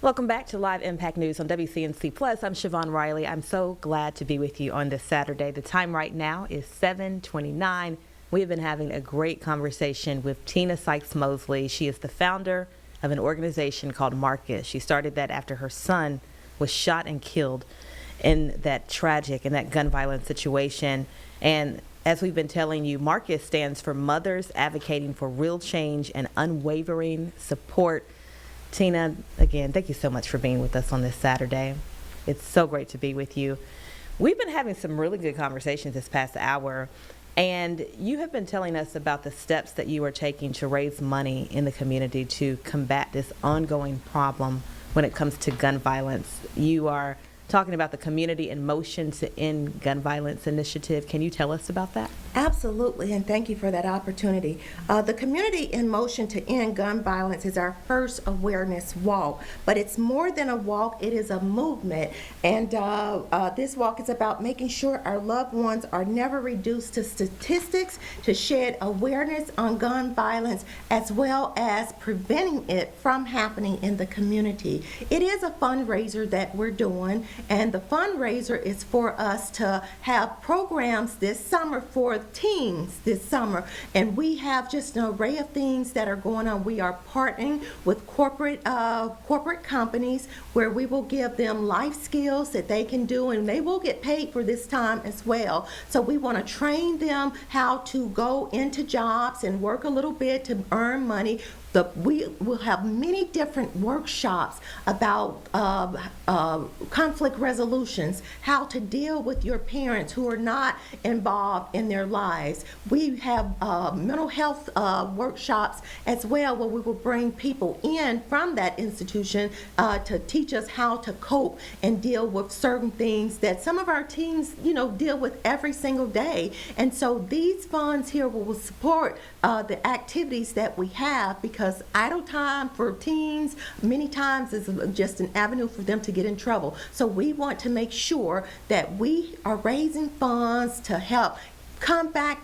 Welcome back to Live Impact News on WCNC Plus. I'm Siobhan Riley. I'm so glad to be with you on this Saturday. The time right now is 7:29. We have been having a great conversation with Tina Sykes-Mosley. She is the founder of an organization called Marcus. She started that after her son was shot and killed in that gun violence situation. And as we've been telling you, Marcus stands for Mothers Advocating for Real Change and Unwavering Support. Tina, again, thank you so much for being with us on this Saturday. It's so great to be with you. We've been having some really good conversations this past hour, and you have been telling us about the steps that you are taking to raise money in the community to combat this ongoing problem when it comes to gun violence. You are talking about the Community in Motion to End Gun Violence initiative. Can you tell us about that? Absolutely, and thank you for that opportunity. The Community in Motion to End Gun Violence is our first awareness walk, but it's more than a walk, it is a movement. And this walk is about making sure our loved ones are never reduced to statistics, to shed awareness on gun violence, as well as preventing it from happening in the community. It is a fundraiser that we're doing, and the fundraiser is for us to have programs this summer for teens this summer, and we have just an array of things that are going on. We are partnering with corporate companies where we will give them life skills that they can do, and they will get paid for this time as well. So we want to train them how to go into jobs and work a little bit to earn money. We will have many different workshops about conflict resolutions, how to deal with your parents who are not involved in their lives. We have mental health workshops as well, where we will bring people in from that institution to teach us how to cope and deal with certain things that some of our teens, deal with every single day. And so these funds here will support the activities that we have, because idle time for teens many times is just an avenue for them to get in trouble. So we want to make sure that we are raising funds to help combat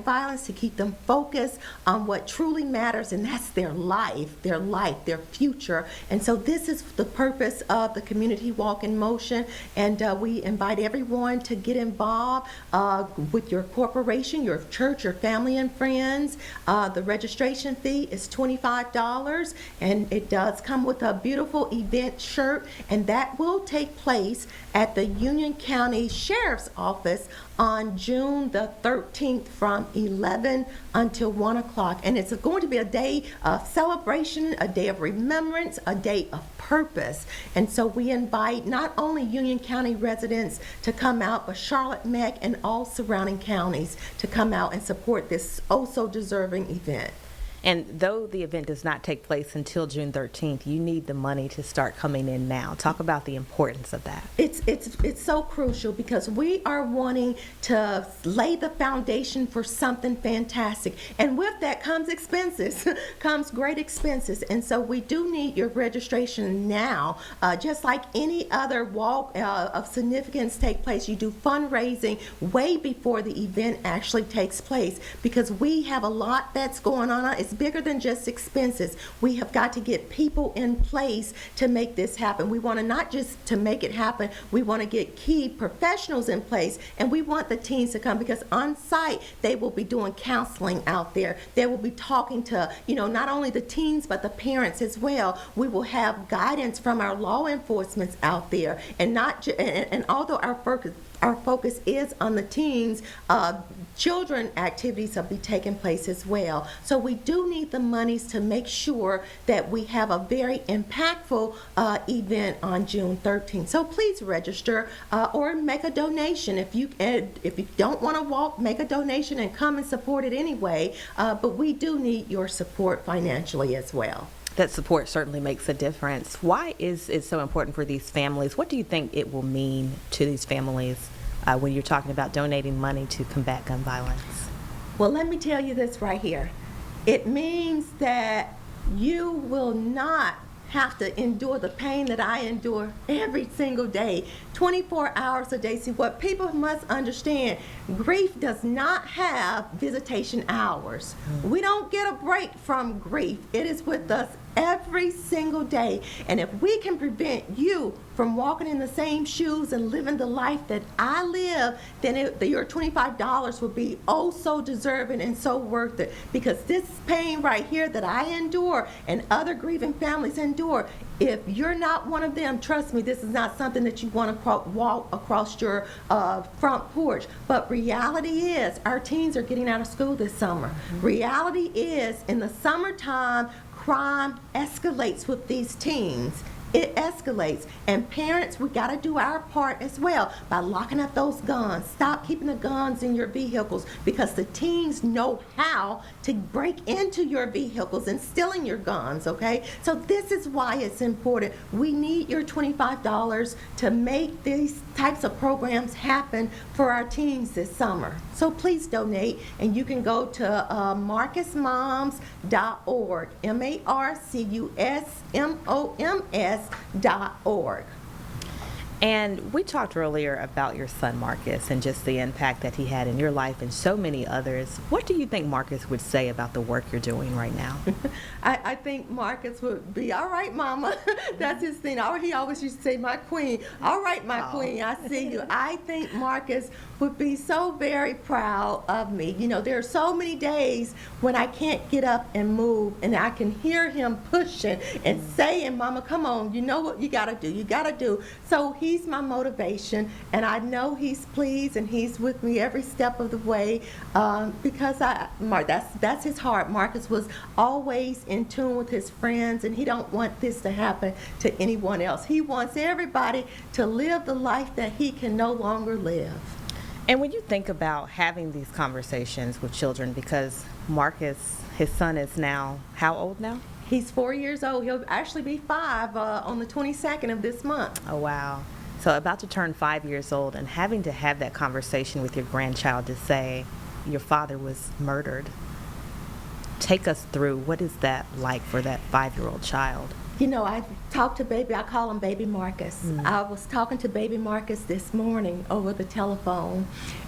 violence, to keep them focused on what truly matters, and that's their life, their future. And so this is the purpose of the Community Walk in Motion, and we invite everyone to get involved with your corporation, your church, your family and friends. The registration fee is $25, and it does come with a beautiful event shirt, and that will take place at the Union County Sheriff's Office on June the 13th from 11 until 1 o'clock. And it's going to be a day of celebration, a day of remembrance, a day of purpose. And so we invite not only Union County residents to come out, but Charlotte, Meck, and all surrounding counties to come out and support this oh so deserving event. And though the event does not take place until June 13th, you need the money to start coming in now. Talk about the importance of that. It's so crucial, because we are wanting to lay the foundation for something fantastic. And with that comes expenses, comes great expenses. And so we do need your registration now. Just like any other walk of significance take place, you do fundraising way before the event actually takes place, because we have a lot that's going on. It's bigger than just expenses. We have got to get people in place to make this happen. We want to not just to make it happen, we want to get key professionals in place, and we want the teens to come, because on site they will be doing counseling out there. They will be talking to, not only the teens but the parents as well. We will have guidance from our law enforcement out there, and although our focus is on the teens, children activities will be taking place as well. So we do need the monies to make sure that we have a very impactful event on June 13th. So please register or make a donation. If you don't want to walk, make a donation and come and support it anyway. But we do need your support financially as well. That support certainly makes a difference. Why is it so important for these families? What do you think it will mean to these families when you're talking about donating money to combat gun violence? Well, let me tell you this right here. It means that you will not have to endure the pain that I endure every single day, 24 hours a day. See, what people must understand, grief does not have visitation hours. We don't get a break from grief. It is with us every single day. And if we can prevent you from walking in the same shoes and living the life that I live, then your $25 will be oh so deserving and so worth it. Because this pain right here that I endure and other grieving families endure, if you're not one of them, trust me, this is not something that you want to walk across your front porch. But reality is, our teens are getting out of school this summer. Mm-hmm. Reality is, in the summertime, crime escalates with these teens. It escalates. And parents, we got to do our part as well by locking up those guns. Stop keeping the guns in your vehicles, because the teens know how to break into your vehicles and stealing your guns, okay? So this is why it's important. We need your $25 to make these types of programs happen for our teens this summer. So please donate, and you can go to marcusmoms.org, marcusmoms.org. And we talked earlier about your son, Marcus, and just the impact that he had in your life and so many others. What do you think Marcus would say about the work you're doing right now? I think Marcus would be, all right, Mama. That's his thing. He always used to say, my queen. All right, my queen, I see you. I think Marcus would be so very proud of me. You know, there are so many days when I can't get up and move, and I can hear him pushing and saying, Mama, come on, you know what you got to do. You got to do. So he's my motivation, and I know he's pleased, and he's with me every step of the way, because that's his heart. Marcus was always in tune with his friends, and he don't want this to happen to anyone else. He wants everybody to live the life that he can no longer live. And when you think about having these conversations with children, because Marcus, his son, is now how old now? He's 4 years old. He'll actually be 5 on the 22nd of this month. Oh, wow. So about to turn 5 years old, and having to have that conversation with your grandchild to say your father was murdered. Take us through, what is that like for that 5-year-old child? You know, I talked to I call him Baby Marcus. Mm-hmm. I was talking to Baby Marcus this morning over the telephone,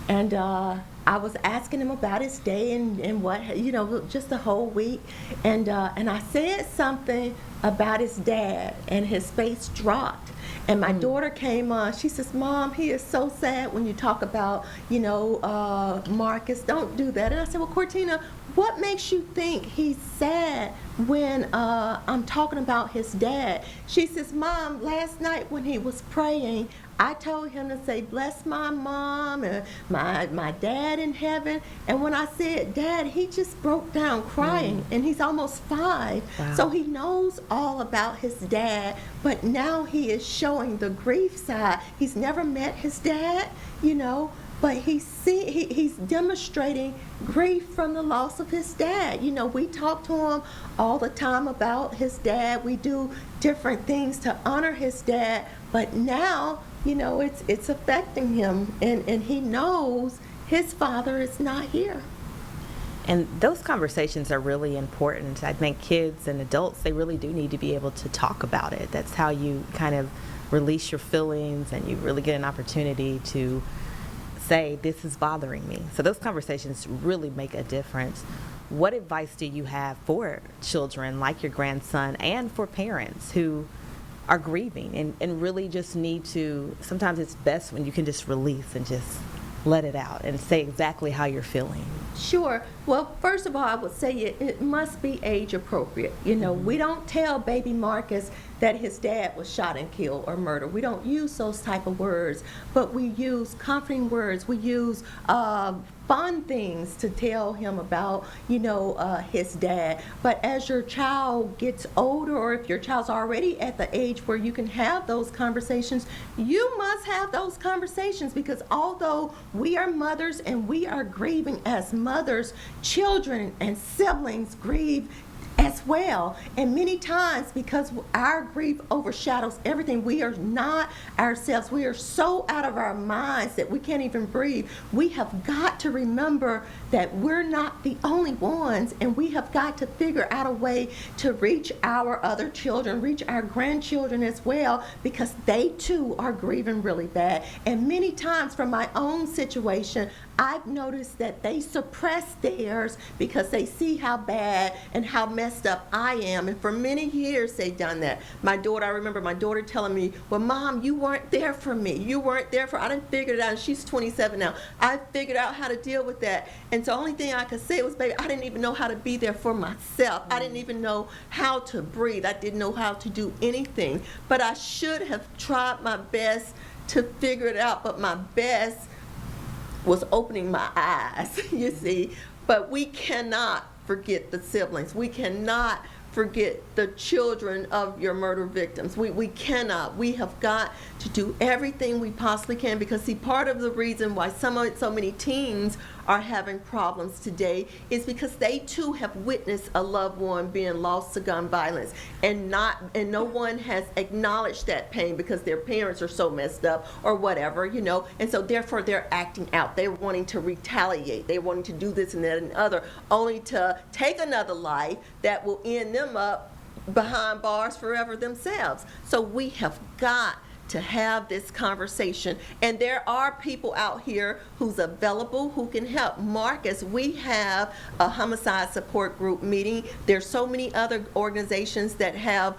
and I was asking him about his day and what, you know, just the whole week. And I said something about his dad, and his face dropped. And my daughter came on. She says, Mom, he is so sad when you talk about, you know, Marcus. Don't do that. And I said, well, Cortina, what makes you think he's sad when I'm talking about his dad? She says, Mom, last night when he was praying, I told him to say, bless my mom and my dad in heaven. And when I said dad, he just broke down crying. And he's almost 5. Wow. So he knows all about his dad, but now he is showing the grief side. He's never met his dad, you know, but he's demonstrating grief from the loss of his dad. You know, we talk to him all the time about his dad. We do different things to honor his dad, but now, you know, it's affecting him, and he knows his father is not here. And those conversations are really important. I think kids and adults, they really do need to be able to talk about it. That's how you kind of release your feelings, and you really get an opportunity to say, this is bothering me. So those conversations really make a difference. What advice do you have for children like your grandson, and for parents who are grieving and really just need to, sometimes it's best when you can just release and just let it out and say exactly how you're feeling? Sure. Well, first of all, I would say it must be age appropriate. You know, we don't tell Baby Marcus that his dad was shot and killed or murdered. We don't use those type of words, but we use comforting words. We use fun things to tell him about, you know, his dad. But as your child gets older, or if your child's already at the age where you can have those conversations, you must have those conversations, because although we are mothers and we are grieving as mothers, children and siblings grieve as well. And many times, because our grief overshadows everything, we are not ourselves. We are so out of our minds that we can't even breathe. We have got to remember that we're not the only ones, and we have got to figure out a way to reach our other children, reach our grandchildren as well, because they too are grieving really bad. And many times, from my own situation, I've noticed that they suppress theirs because they see how bad and how messed messed up I am. And for many years, they've done that. I remember my daughter telling me, well, Mom, you weren't there for me. You weren't there I didn't figure it out. And she's 27 now. I figured out how to deal with that. And so the only thing I could say was, baby, I didn't even know how to be there for myself. I didn't even know how to breathe. I didn't know how to do anything. But I should have tried my best to figure it out. But my best was opening my eyes, you see. But we cannot forget the siblings. We cannot forget the children of your murder victims. We cannot. We have got to do everything we possibly can, because see, part of the reason why so many teens are having problems today is because they too have witnessed a loved one being lost to gun violence, and no one has acknowledged that pain because their parents are so messed up or whatever, you know, and so therefore they're acting out. They're wanting to retaliate. They're wanting to do this and that and other, only to take another life that will end them up behind bars forever themselves. So we have got to have this conversation, and there are people out here who's available who can help. Marcus, we have a homicide support group meeting. There's so many other organizations that have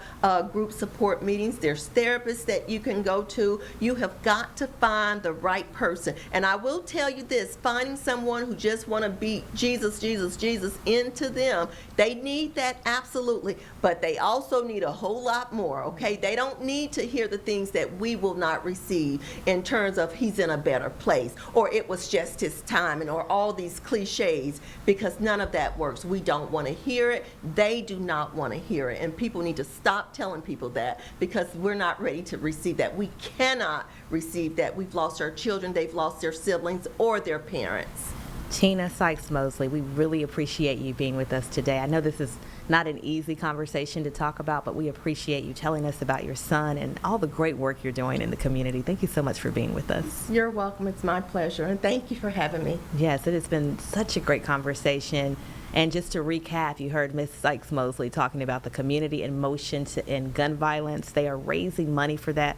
group support meetings. There's therapists that you can go to. You have got to find the right person. And I will tell you this, finding someone who just want to beat Jesus, Jesus, Jesus into them, they need that, absolutely, but they also need a whole lot more, okay? They don't need to hear the things that we will not receive in terms of he's in a better place, or it was just his timing, or all these cliches, because none of that works. We don't want to hear it. They do not want to hear it, and people need to stop telling people that, because we're not ready to receive that. We cannot receive that. We've lost our children, they've lost their siblings or their parents. Tina Sykes-Mosley, we really appreciate you being with us today. I know this is not an easy conversation to talk about, but we appreciate you telling us about your son and all the great work you're doing in the community. Thank you so much for being with us. You're welcome. It's my pleasure, and thank you for having me. Yes, it has been such a great conversation. And just to recap, you heard Ms. Sykes-Mosley talking about the community in motion to end gun violence. They are raising money for that.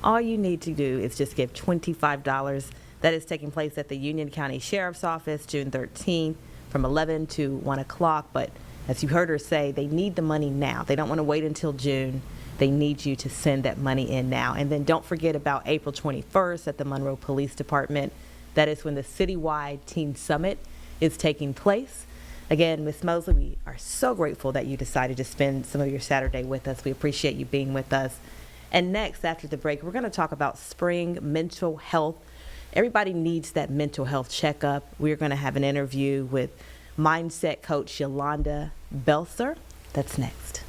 All you need to do is just give $25. That is taking place at the Union County Sheriff's Office June 13th from 11 to 1 o'clock. But as you heard her say, they need the money now. They don't want to wait until June. They need you to send that money in now. And then don't forget about April 21st at the Monroe Police Department. That is when the citywide Teen Summit is taking place. Again, Ms. Mosley, we are so grateful that you decided to spend some of your Saturday with us. We appreciate you being with us. And next, after the break, we're going to talk about spring mental health. Everybody needs that mental health checkup. We're going to have an interview with mindset coach Yolanda Belser. That's next.